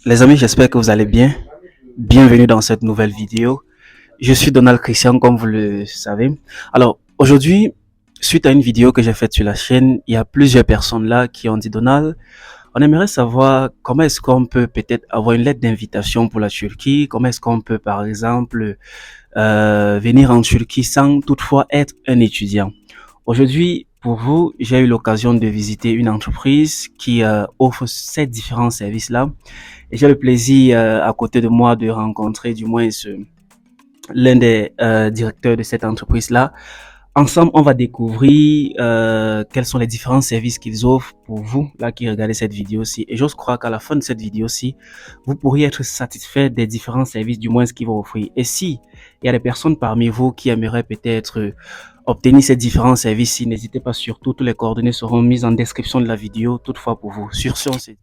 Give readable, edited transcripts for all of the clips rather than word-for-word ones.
Les amis, j'espère que vous allez bien. Bienvenue dans cette nouvelle vidéo. Je suis Donald Christian, comme vous le savez. Alors, aujourd'hui, suite à une vidéo que j'ai faite sur la chaîne, il y a plusieurs personnes là qui ont dit, Donald, on aimerait savoir comment est-ce qu'on peut peut-être avoir une lettre d'invitation pour la Turquie, comment est-ce qu'on peut, par exemple, venir en Turquie sans toutefois être un étudiant. Aujourd'hui, pour vous, j'ai eu l'occasion de visiter une entreprise qui offre ces différents services-là. Et j'ai le plaisir à côté de moi de rencontrer du moins l'un des directeurs de cette entreprise-là. Ensemble, on va découvrir quels sont les différents services qu'ils offrent pour vous, là, qui regardez cette vidéo-ci. Et j'ose croire qu'à la fin de cette vidéo-ci, vous pourriez être satisfait des différents services, du moins ce qu'ils vont offrir. Et si il y a des personnes parmi vous qui aimeraient peut-être obtenir ces différents services, n'hésitez pas surtout, toutes les coordonnées seront mises en description de la vidéo, toutefois pour vous. Sur ce, on se dit.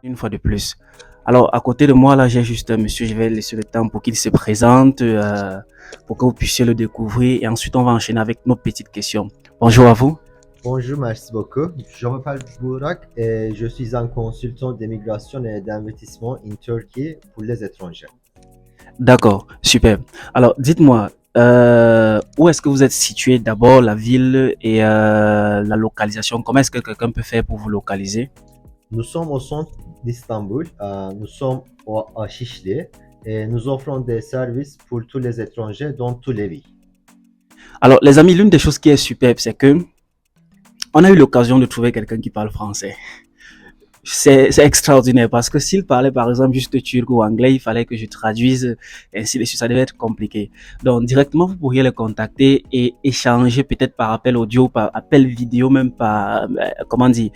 Une fois de plus. Alors, à côté de moi, là, j'ai juste un monsieur, je vais laisser le temps pour qu'il se présente, pour que vous puissiez le découvrir. Et ensuite, on va enchaîner avec nos petites questions. Bonjour à vous. Bonjour, merci beaucoup. Je m'appelle Burak et je suis un consultant d'immigration et d'investissement en Turquie pour les étrangers. D'accord, super. Alors, dites-moi, où est-ce que vous êtes situé d'abord, la ville et la localisation? Comment est-ce que quelqu'un peut faire pour vous localiser? Nous sommes au centre d'Istanbul, nous sommes à Şişli et nous offrons des services pour tous les étrangers dans tous les pays. Alors, les amis, l'une des choses qui est superbe, c'est que on a eu l'occasion de trouver quelqu'un qui parle français. C'est extraordinaire parce que s'il parlait par exemple juste turc ou anglais, il fallait que je traduise, ainsi de suite, ça devait être compliqué. Donc directement, vous pourriez le contacter et échanger peut-être par appel audio, par appel vidéo, même par, comment dire,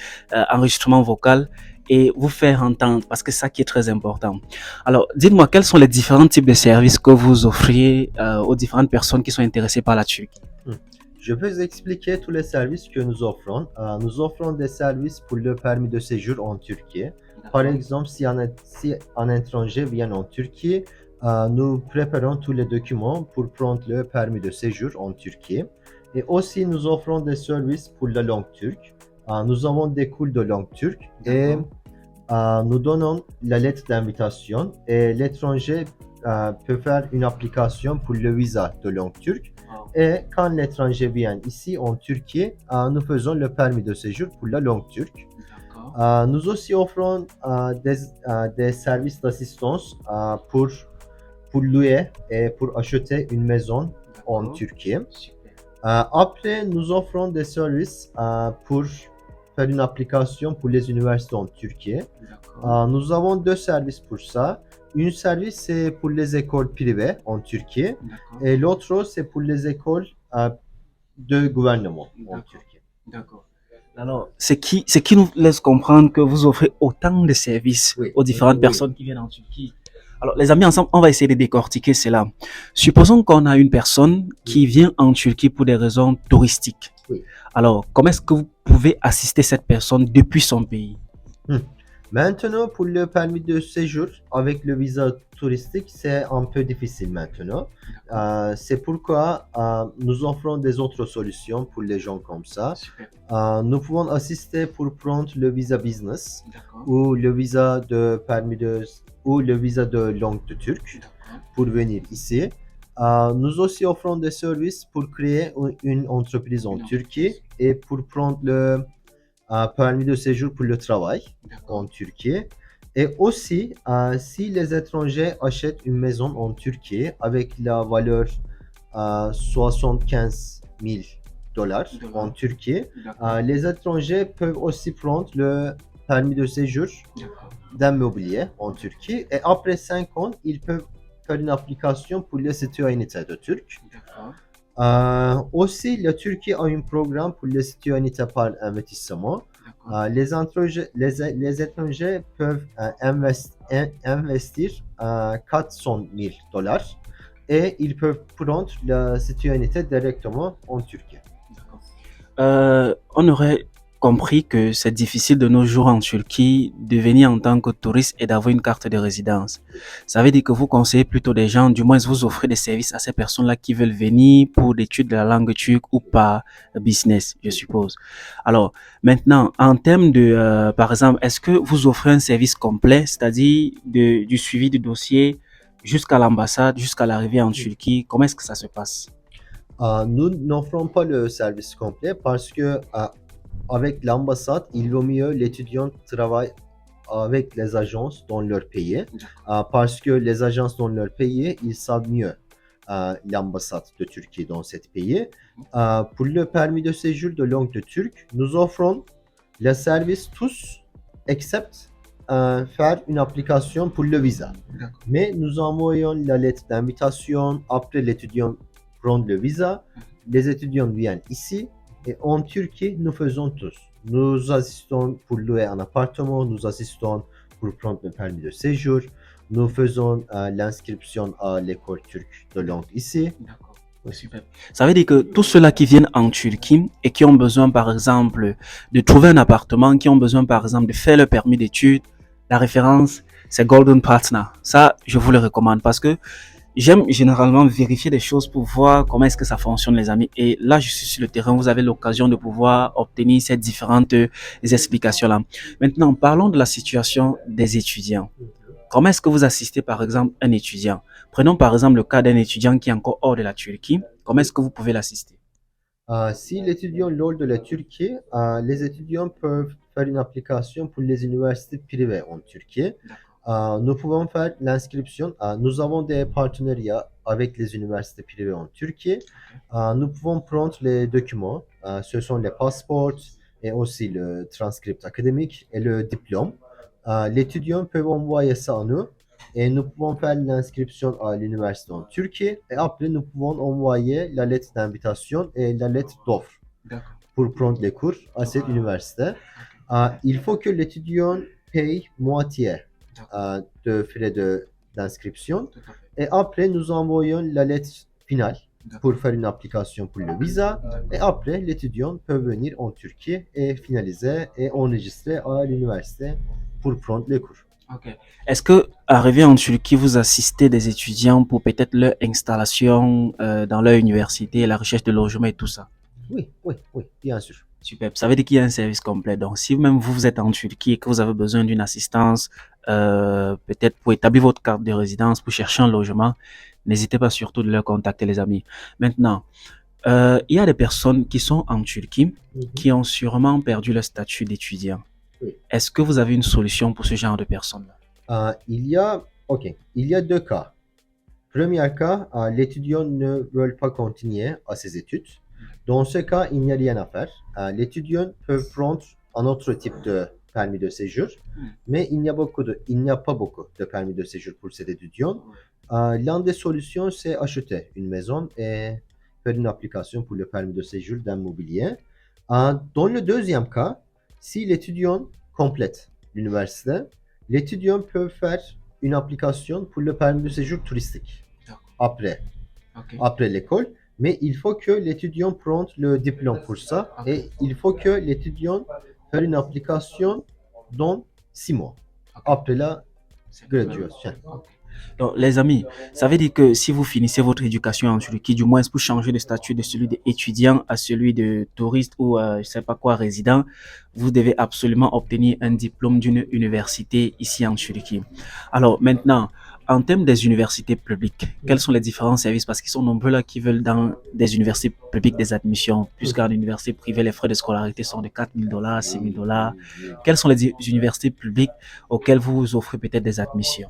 enregistrement vocal et vous faire entendre parce que c'est ça qui est très important. Alors, dites-moi, quels sont les différents types de services que vous offriez aux différentes personnes qui sont intéressées par la Turquie? Hmm. Je peux vous expliquer tous les services que nous offrons. Nous offrons des services pour le permis de séjour en Turquie. Par exemple, si un étranger vient en Turquie, nous préparons tous les documents pour prendre le permis de séjour en Turquie. Et aussi, nous offrons des services pour la langue turque. Nous avons des cours de langue turque et nous donnons la lettre d'invitation et l'étranger peut faire une application pour le visa de langue turque. Et quand l'étranger vient ici en Turquie, nous faisons le permis de séjour pour la langue turque. Nous aussi offrons des services d'assistance pour louer et pour acheter une maison en Turquie. Après, nous offrons des services pour faire une application pour les universités en Turquie. Nous avons deux services pour ça. Une service, c'est pour les écoles privées en Turquie et l'autre, c'est pour les écoles de gouvernement en Turquie. D'accord. Alors, ce qui nous laisse comprendre que vous offrez autant de services Oui, aux différentes oui, personnes qui viennent en Turquie. Alors, les amis, ensemble, on va essayer de décortiquer cela. Supposons qu'on a une personne qui vient en Turquie pour des raisons touristiques. oui. Alors, comment est-ce que vous pouvez assister cette personne depuis son pays? Hmm. Maintenant, pour le permis de séjour avec le visa touristique, c'est un peu difficile maintenant. C'est pourquoi nous offrons des autres solutions pour les gens comme ça. Super. Nous pouvons assister pour prendre le visa business D'accord. ou le visa de permis de ou le visa de langue de turc pour venir ici. Nous aussi offrons des services pour créer une entreprise en Turquie et pour prendre le permis de séjour pour le travail en Turquie. Et aussi, si les étrangers achètent une maison en Turquie avec la valeur 75 000 dollars en Turquie, les étrangers peuvent aussi prendre le permis de séjour d'un mobilier en Turquie. Et après 5 ans, ils peuvent faire une application pour la citoyenneté de Turc. Aussi, la Turquie a un programme pour la citoyenneté par investissement. Les étrangers peuvent investir 400 000 dollars et ils peuvent prendre la citoyenneté directement en Turquie. On aurait compris que c'est difficile de nos jours en Turquie de venir en tant que touriste et d'avoir une carte de résidence. Ça veut dire que vous conseillez plutôt des gens, du moins vous offrez des services à ces personnes-là qui veulent venir pour l'étude de la langue turque ou par business, je suppose. Alors, maintenant, en termes de, par exemple, est-ce que vous offrez un service complet, c'est-à-dire du suivi du dossier jusqu'à l'ambassade, jusqu'à l'arrivée en Turquie? Comment est-ce que ça se passe? Nous n'offrons pas le service complet parce que avec l'ambassade, il vaut mieux l'étudiant travaille avec les agences dans leur pays parce que les agences dans leur pays, ils savent mieux l'ambassade de Turquie dans ce pays. Pour le permis de séjour de langue de turc, nous offrons les services tous, except faire une application pour le visa. D'accord. Mais nous envoyons la lettre d'invitation après l'étudiant prend le visa. Les étudiants viennent ici et en Turquie, nous faisons tous. Nous assistons pour louer un appartement, nous assistons pour prendre le permis de séjour, nous faisons l'inscription à l'école turque de langue ici. D'accord. Super. Ça veut dire que tous ceux-là qui viennent en Turquie et qui ont besoin, par exemple, de trouver un appartement, qui ont besoin, par exemple, de faire le permis d'études, la référence, c'est Golden Partner. Ça, je vous le recommande parce que j'aime généralement vérifier des choses pour voir comment est-ce que ça fonctionne, les amis. Et là, je suis sur le terrain, vous avez l'occasion de pouvoir obtenir ces différentes explications-là. Maintenant, parlons de la situation des étudiants. Comment est-ce que vous assistez, par exemple, un étudiant? Prenons par exemple le cas d'un étudiant qui est encore hors de la Turquie. Comment est-ce que vous pouvez l'assister? Si l'étudiant lors de la Turquie, les étudiants peuvent faire une application pour les universités privées en Turquie. Nous pouvons faire l'inscription. Nous avons des partenariats avec les universités privées en Turquie. Nous pouvons prendre les documents. Ce sont les passeports et aussi le transcript académique et le diplôme. L'étudiant peut envoyer ça à nous et nous pouvons faire l'inscription à l'université en Turquie et après nous pouvons envoyer la lettre d'invitation et la lettre d'offre D'accord. pour prendre les cours à cette université. Il faut que l'étudiant paye moitié de frais d'inscription Tout à fait. et après nous envoyons la lettre finale pour faire une application pour le visa et après l'étudiant peut venir en Turquie et finaliser et enregistrer à l'université pour prendre les cours. Ok. Est-ce que, arrivé en Turquie, vous assistez des étudiants pour peut-être leur installation dans leur université, la recherche de logement et tout ça? Oui, oui, oui, bien sûr. Super. Ça veut dire qu'il y a un service complet. Donc, si même vous êtes en Turquie et que vous avez besoin d'une assistance, peut-être pour établir votre carte de résidence, pour chercher un logement, n'hésitez pas surtout de leur contacter, les amis. Maintenant, il y a des personnes qui sont en Turquie qui ont sûrement perdu le statut d'étudiant. Oui. Est-ce que vous avez une solution pour ce genre de personnes-là? Il y a deux cas. Premier cas, l'étudiant ne veut pas continuer à ses études. Dans ce cas, il n'y a rien à faire. L'étudiant peut prendre un autre type de permis de séjour, mais il n'y a pas beaucoup de permis de séjour pour cet étudiant. L'une des solutions, c'est acheter une maison et faire une application pour le permis de séjour d'un mobilier. Dans le deuxième cas, si l'étudiant complète l'université, l'étudiant peut faire une application pour le permis de séjour touristique après, Ok. après l'école, mais il faut que l'étudiant prenne le diplôme pour ça et il faut que l'étudiant fasse une application dans 6 mois après la graduation. Donc, les amis, ça veut dire que si vous finissez votre éducation en Turquie, du moins pour changer de statut de celui d'étudiant à celui de touriste ou je sais pas quoi résident, vous devez absolument obtenir un diplôme d'une université ici en Turquie. Alors maintenant, en termes des universités publiques, quels sont les différents services? Parce qu'ils sont nombreux là qui veulent dans des universités publiques des admissions, puisqu'en université privée, les frais de scolarité sont de $4 000, $6 000. Quelles sont les universités publiques auxquelles vous offrez peut-être des admissions?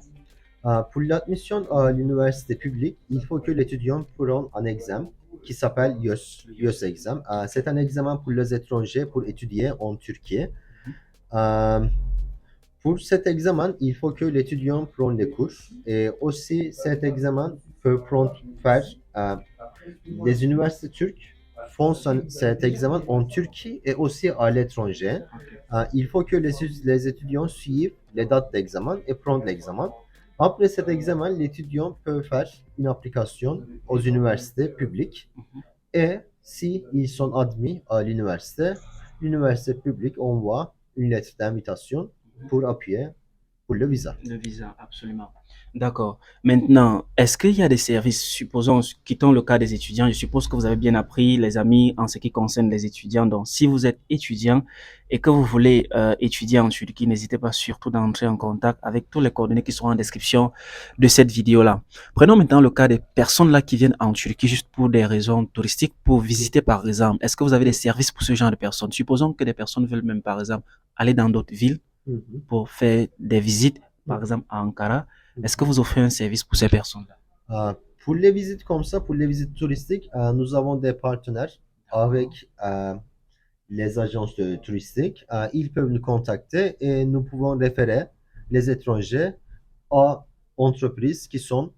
Pour l'admission à l'université publique, il faut que l'étudiant prenne un examen qui s'appelle YÖS Exam. C'est un examen pour les étrangers pour étudier en Turquie. Euh, pour cet examen, il faut que l'étudiant prenne les cours et aussi cet examen peut faire les universités turques font cet examen en Turquie et aussi à l'étranger. Il faut que les étudiants suivent les dates d'examen et prennent l'examen. Après cet examen, l'étudiant peut faire une application aux universités publiques et si ils sont admis à l'université, l'université publique envoie une lettre d'invitation pour appuyer pour le visa. Le visa, absolument. D'accord. Maintenant, est-ce qu'il y a des services, supposons, quittons le cas des étudiants, je suppose que vous avez bien appris, les amis, en ce qui concerne les étudiants. Donc, si vous êtes étudiant et que vous voulez étudier en Turquie, n'hésitez pas surtout d'entrer en contact avec tous les coordonnées qui seront en description de cette vidéo-là. Prenons maintenant le cas des personnes là qui viennent en Turquie juste pour des raisons touristiques, pour visiter par exemple. Est-ce que vous avez des services pour ce genre de personnes? Supposons que des personnes veulent même par exemple aller dans d'autres villes Mhm. pour faire des visites, par Mhm. exemple à Ankara. Est-ce que vous offrez un service pour ces personnes-là? Pour les visites comme ça, pour les visites touristiques, nous avons des partenaires avec les agences touristiques. Ils peuvent nous contacter et nous pouvons référer les étrangers à entreprises qui sont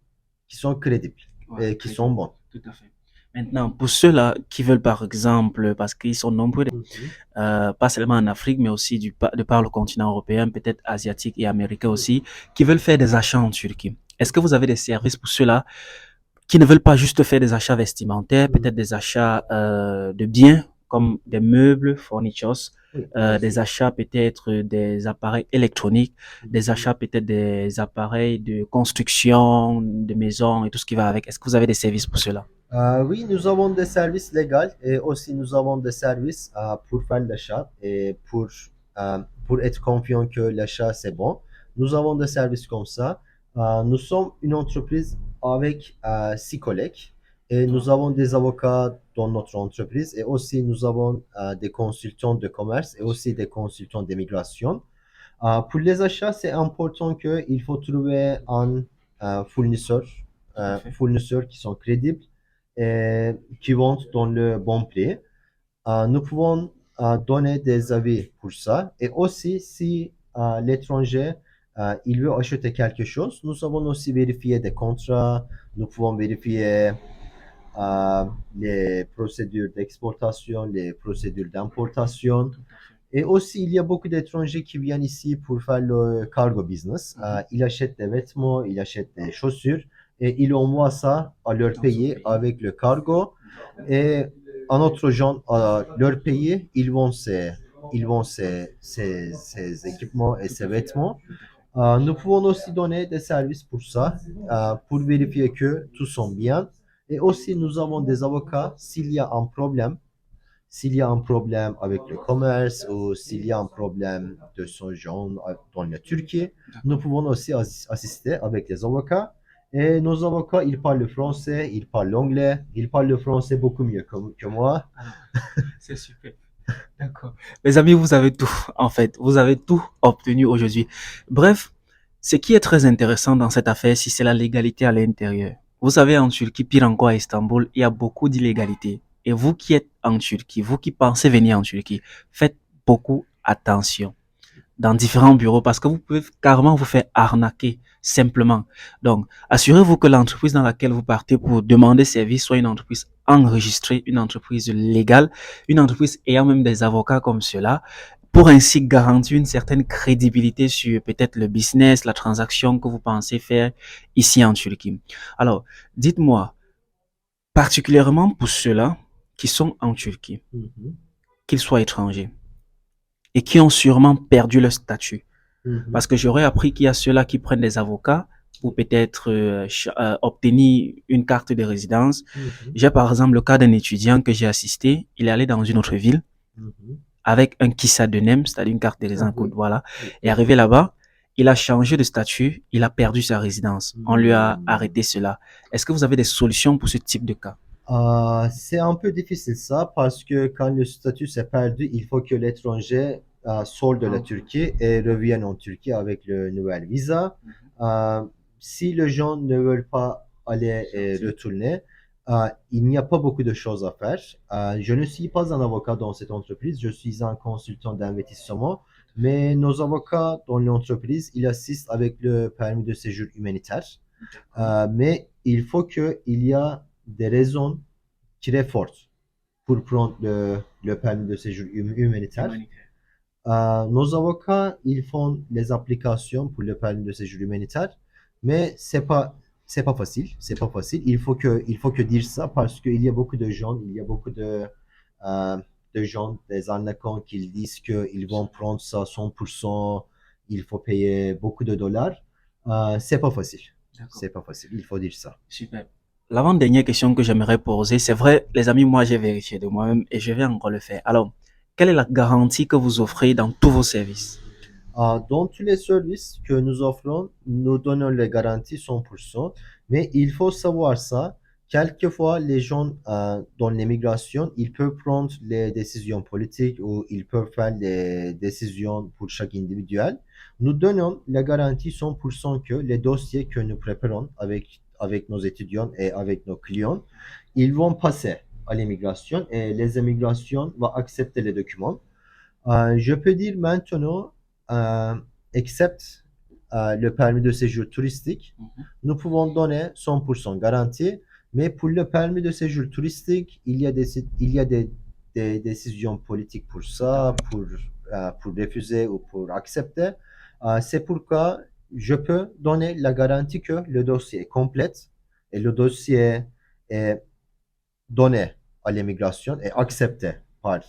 crédibles Ouais, et qui sont crédible, bonnes. tout à fait. Maintenant, pour ceux-là qui veulent, par exemple, parce qu'ils sont nombreux, Mhm. pas seulement en Afrique, mais aussi de par le continent européen, peut-être asiatique et américain aussi, qui veulent faire des achats en Turquie. Est-ce que vous avez des services pour ceux-là qui ne veulent pas juste faire des achats vestimentaires, Mhm. peut-être des achats de biens comme des meubles, furnitures, Oui, bien des sûr. achats peut-être des appareils électroniques, des Mhm. achats peut-être des appareils de construction, de maisons et tout ce qui va avec. Est-ce que vous avez des services pour cela? Oui, nous avons des services légaux et aussi nous avons des services pour faire l'achat et pour être confiant que l'achat c'est bon. Nous avons des services comme ça. Nous sommes une entreprise avec 6 collègues et Oh, nous avons des avocats dans notre entreprise et aussi nous avons des consultants de commerce et aussi des consultants d'immigration. Pour les achats, c'est important qu'il faut trouver un fournisseur, tout à fait. fournisseurs qui sont crédibles et qui vont dans le bon prix. Nous pouvons donner des avis pour ça. Et aussi, si l'étranger il veut acheter quelque chose, nous avons aussi vérifié des contrats, nous pouvons vérifier euh, les procédures d'exportation, les procédures d'importation. Tout à fait. Et aussi, il y a beaucoup d'étrangers qui viennent ici pour faire le cargo business. Mhm. Ils achètent des vêtements, ils achètent des chaussures et ils envoient ça à leur Dans son pays pays. avec le cargo. D'accord. Et en autre gens, à leur pays, ces équipements et Tout ces à fait. vêtements. Tout à fait. Nous pouvons aussi donner des services pour ça, pour vérifier que tout sont bien. Et aussi, nous avons des avocats s'il y a un problème. S'il y a un problème avec le commerce ou s'il y a un problème de ce genre dans la Turquie, nous D'accord. pouvons aussi assister avec les avocats. Et nos avocats, ils parlent le français, ils parlent l'anglais, ils parlent le français beaucoup mieux que moi. Alors, c'est super. D'accord. Mes amis, vous avez tout, en fait. Vous avez tout obtenu aujourd'hui. Bref, ce qui est très intéressant dans cette affaire, si c'est la légalité à l'intérieur. Vous savez, en Turquie, pire encore à Istanbul, il y a beaucoup d'illégalité. Et vous qui êtes en Turquie, vous qui pensez venir en Turquie, faites beaucoup attention dans différents bureaux parce que vous pouvez carrément vous faire arnaquer simplement. Donc, assurez-vous que l'entreprise dans laquelle vous partez pour demander service soit une entreprise enregistrée, une entreprise légale, une entreprise ayant même des avocats comme cela, pour ainsi garantir une certaine crédibilité sur peut-être le business, la transaction que vous pensez faire ici en Turquie. Alors, dites-moi, particulièrement pour ceux-là qui sont en Turquie, Mhm, qu'ils soient étrangers, et qui ont sûrement perdu leur statut. mhm, Parce que j'aurais appris qu'il y a ceux-là qui prennent des avocats pour peut-être obtenir une carte de résidence. mhm, J'ai par exemple le cas d'un étudiant que j'ai assisté. Il est allé dans une autre ville mhm. avec un kissa de NEM, c'est-à-dire une carte de Ah résidence. oui, Voilà. oui, Et oui. arrivé là-bas, il a changé de statut, il a perdu sa résidence. On lui a Mhm. arrêté cela. Est-ce que vous avez des solutions pour ce type de cas? C'est un peu difficile ça parce que quand le statut s'est perdu, il faut que l'étranger sorte de la Turquie et revienne en Turquie avec le nouvel visa. Euh, Si les gens ne veulent pas aller et retourner, il n'y a pas beaucoup de choses à faire. Je ne suis pas un avocat dans cette entreprise, je suis un consultant d'investissement, mais nos avocats dans l'entreprise, ils assistent avec le permis de séjour humanitaire. D'accord. Mais il faut qu'il y a des raisons très fortes pour prendre le permis de séjour humanitaire. Humanitaire. Nos avocats, ils font les applications pour le permis de séjour humanitaire, mais c'est pas facile, c'est pas facile. Il faut que dire ça parce qu'il y a beaucoup de gens, il y a beaucoup de de gens, des arnaquants qui disent qu'ils vont prendre ça 100%, il faut payer beaucoup de dollars. C'est pas facile. D'accord. C'est pas facile, il faut dire ça. Super. L'avant-dernière question que j'aimerais poser, c'est vrai, les amis, moi j'ai vérifié de moi-même et je vais encore le faire. Alors, quelle est la garantie que vous offrez dans tous vos services? Dans tous les services que nous offrons, nous donnons les garanties 100%, mais il faut savoir ça. Quelquefois, les gens dans l'immigration, ils peuvent prendre les décisions politiques ou ils peuvent faire les décisions pour chaque individuel. Nous donnons la garantie 100% que les dossiers que nous préparons avec nos étudiants et avec nos clients, ils vont passer à l'immigration et les immigrations vont accepter les documents. Je peux dire maintenant, euh, except le permis de séjour touristique, nous pouvons donner 100% garantie, mais pour le permis de séjour touristique, il y a des décisions politiques pour ça, pour refuser ou pour accepter. C'est pourquoi je peux donner la garantie que le dossier est complet et le dossier est donné à l'immigration et accepté par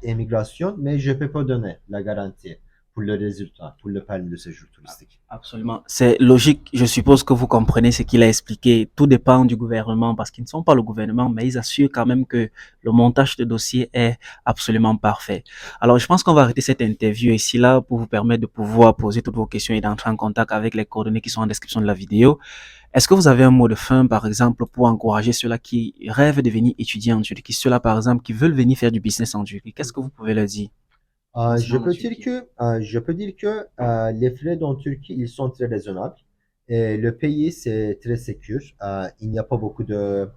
immigration, mais je ne peux pas donner la garantie pour le résultat, pour le permis de séjour touristique. Absolument. C'est logique. Je suppose que vous comprenez ce qu'il a expliqué. Tout dépend du gouvernement parce qu'ils ne sont pas le gouvernement, mais ils assurent quand même que le montage de dossier est absolument parfait. Alors, je pense qu'on va arrêter cette interview ici là pour vous permettre de pouvoir poser toutes vos questions et d'entrer en contact avec les coordonnées qui sont en description de la vidéo. Est-ce que vous avez un mot de fin, par exemple, pour encourager ceux-là qui rêvent de venir étudier en Turquie, ceux-là, par exemple, qui veulent venir faire du business en Turquie? Qu'est-ce que vous pouvez leur dire? Je peux dire que les frais en Turquie, ils sont très raisonnables. Et le pays, c'est très sécur. Il n'y a pas beaucoup de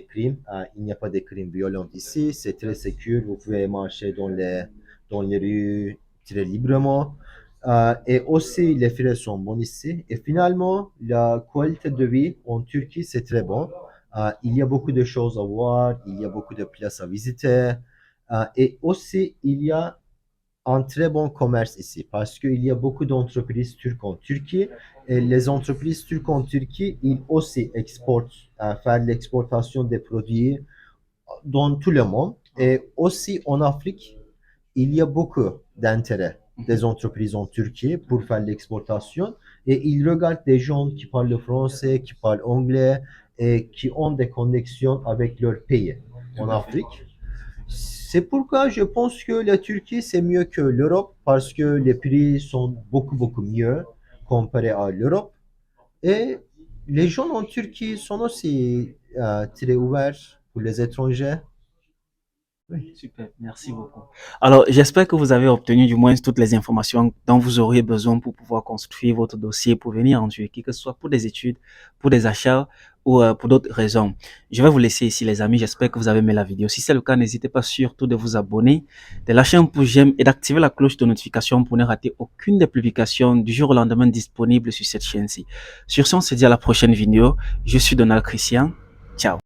crimes. Il n'y a pas de crimes violents ici. C'est très sécur. Vous pouvez marcher dans les rues très librement. Et aussi, les frais sont bons ici. Et finalement, la qualité de vie en Turquie, c'est très bon. Il y a beaucoup de choses à voir. Il y a beaucoup de places à visiter. Et aussi, il y a un très bon commerce ici parce qu'il y a beaucoup d'entreprises turques en Turquie et les entreprises turques en Turquie, ils aussi exportent, faire l'exportation des produits dans tout le monde et aussi en Afrique, il y a beaucoup d'intérêt des entreprises en Turquie pour faire l'exportation et ils regardent des gens qui parlent le français, qui parlent anglais et qui ont des connexions avec leur pays en Afrique. C'est pourquoi je pense que la Turquie, c'est mieux que l'Europe parce que les prix sont beaucoup, beaucoup mieux comparé à l'Europe. Et les gens en Turquie sont aussi très ouverts pour les étrangers. Oui. Super, merci beaucoup. Alors, j'espère que vous avez obtenu du moins toutes les informations dont vous auriez besoin pour pouvoir construire votre dossier pour venir en Turquie, que ce soit pour des études, pour des achats ou pour d'autres raisons. Je vais vous laisser ici, les amis. J'espère que vous avez aimé la vidéo. Si c'est le cas, n'hésitez pas surtout de vous abonner, de lâcher un pouce j'aime et d'activer la cloche de notification pour ne rater aucune des publications du jour au lendemain disponibles sur cette chaîne-ci. Sur ce, on se dit à la prochaine vidéo. Je suis Donald Christian. Ciao.